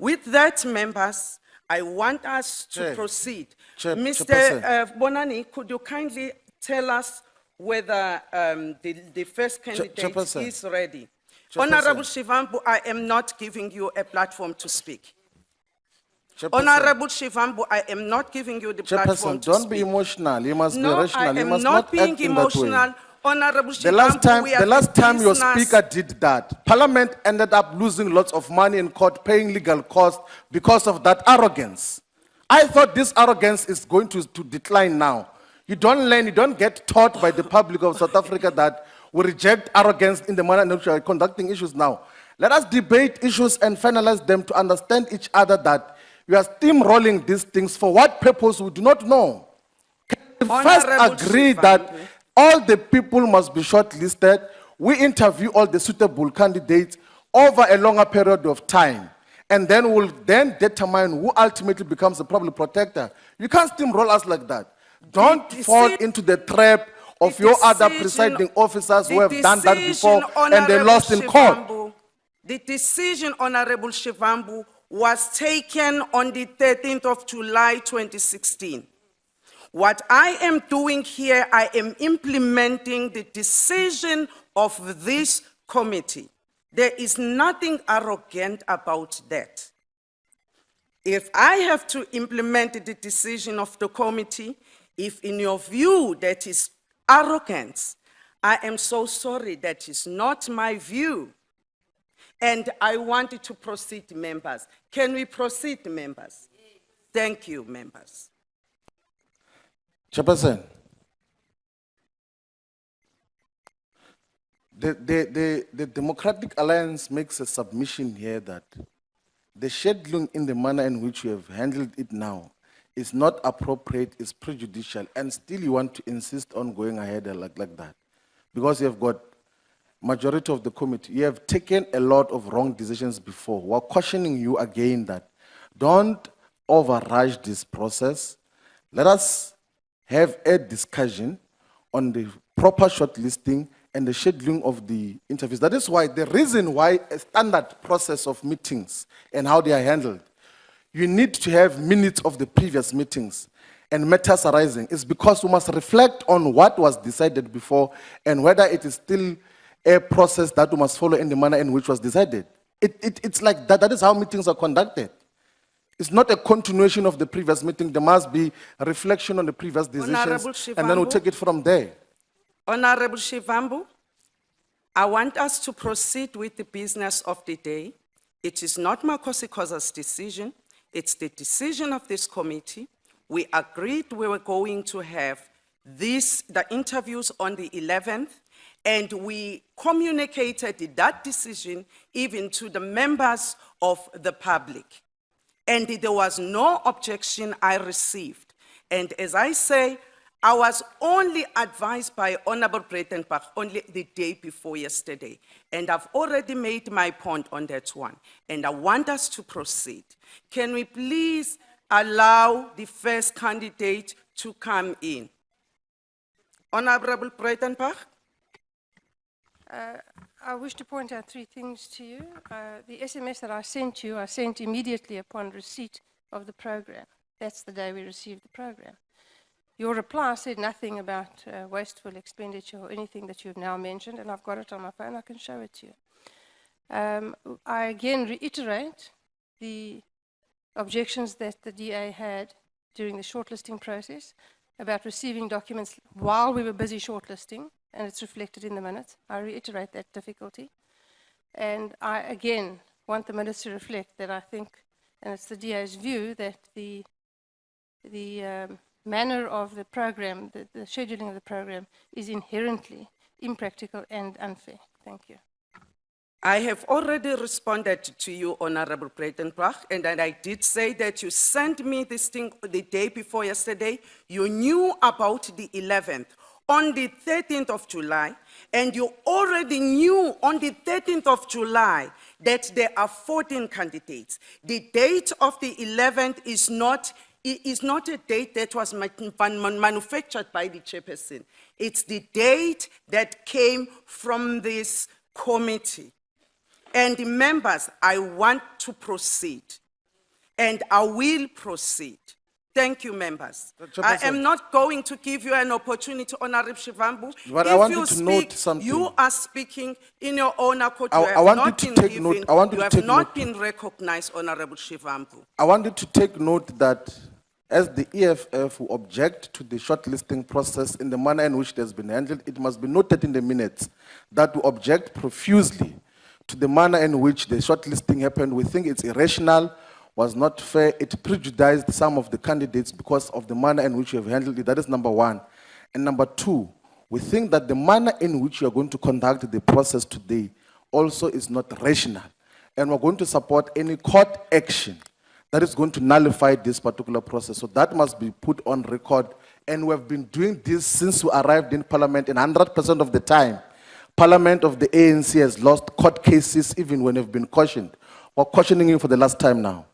With that, members, I want us to proceed. Mr. Chairperson. Bonani, could you kindly tell us whether the first candidate Chairperson. is ready? Chairperson. Honorable Shivambu, I am not giving you a platform to speak. Chairperson. Honorable Shivambu, I am not giving you the platform Chairperson, to don't speak. be emotional. You must No, be rational. I You am must not not being act in that way. emotional. Honorable Shivambu, The last time your speaker did that, Parliament ended up losing lots of money in court, paying legal costs because of that arrogance. I thought this arrogance is going to decline now. You don't learn, you don't get taught by the public of South Africa that we reject arrogance in the manner in which we are conducting issues now. Let us debate issues and finalize them to understand each other that we are steamrolling these things for what purpose we do not know. Can we first agree that all the people must be shortlisted? We interview all the suitable candidates over a longer period of time, and then we'll then determine who ultimately becomes the public protector. You can't steamroll us like that. Don't fall into the trap of your other presiding officers who have done that before and they lost in court. The decision, Honorable Shivambu, was taken on the 13th of July, 2016. What I am doing here, I am implementing the decision of this committee. There is nothing arrogant about that. If I have to implement the decision of the committee, if in your view that is arrogance, I am so sorry, that is not my view. And I wanted to proceed, members. Can we proceed, members? Thank you, members. Chairperson, the Democratic Alliance makes a submission here that the scheduling in the manner in which you have handled it now is not appropriate, it's prejudicial, and still you want to insist on going ahead like that. Because you have got majority of the committee, you have taken a lot of wrong decisions before. We're cautioning you again that don't overrush this process. Let us have a discussion on the proper shortlisting and the scheduling of the interviews. That is why, the reason why a standard process of meetings and how they are handled, you need to have minutes of the previous meetings and matters arising, is because we must reflect on what was decided before and whether it is still a process that we must follow in the manner in which was decided. It's like that. That is how meetings are conducted. It's not a continuation of the previous meeting. There must be a reflection on the previous decisions, and then we'll take it from there. Honorable Shivambu, I want us to proceed with the business of the day. It is not Makosi Khoza's decision. It's the decision of this committee. We agreed we were going to have the interviews on the 11th, and we communicated that decision even to the members of the public. And there was no objection I received. And as I say, I was only advised by Honorable Breitenbach only the day before yesterday. And I've already made my point on that one. And I want us to proceed. Can we please allow the first candidate to come in? Honorable Breitenbach? I wish to point out three things to you. The SMS that I sent you, I sent immediately upon receipt of the program. That's the day we received the program. Your reply said nothing about wasteful expenditure or anything that you've now mentioned, and I've got it on my phone. I can show it to you. I again reiterate the objections that the DA had during the shortlisting process about receiving documents while we were busy shortlisting, and it's reflected in the minutes. I reiterate that difficulty. And I, again, want the minutes to reflect that I think, and it's the DA's view, that the manner of the program, the scheduling of the program, is inherently impractical and unfair. Thank you. I have already responded to you, Honorable Breitenbach, and I did say that you sent me this thing the day before yesterday. You knew about the 11th. On the 13th of July, and you already knew on the 13th of July that there are 14 candidates. The date of the 11th is not a date that was manufactured by the chairperson. It's the date that came from this committee. And members, I want to proceed. and I will proceed. Thank you, members. I Chairperson. am not going to give you an opportunity, Honorable Shivambu. But I If wanted you to note speak, something. you are speaking in your own accord. I You have want you not to been take note- given, I want you you to have take not note. been recognized, Honorable Shivambu. I wanted to take note that as the EFF will object to the shortlisting process in the manner in which it has been handled, it must be noted in the minutes that we object profusely to the manner in which the shortlisting happened. We think it's irrational, was not fair. It prejudiced some of the candidates because of the manner in which you have handled it. That is number one. And number two, we think that the manner in which you are going to conduct the process today also is not rational. And we're going to support any court action that is going to nullify this particular process. So that must be put on record. And we have been doing this since we arrived in Parliament, and 100% of the time, Parliament of the ANC has lost court cases even when they've been cautioned. We're cautioning you for the last time now.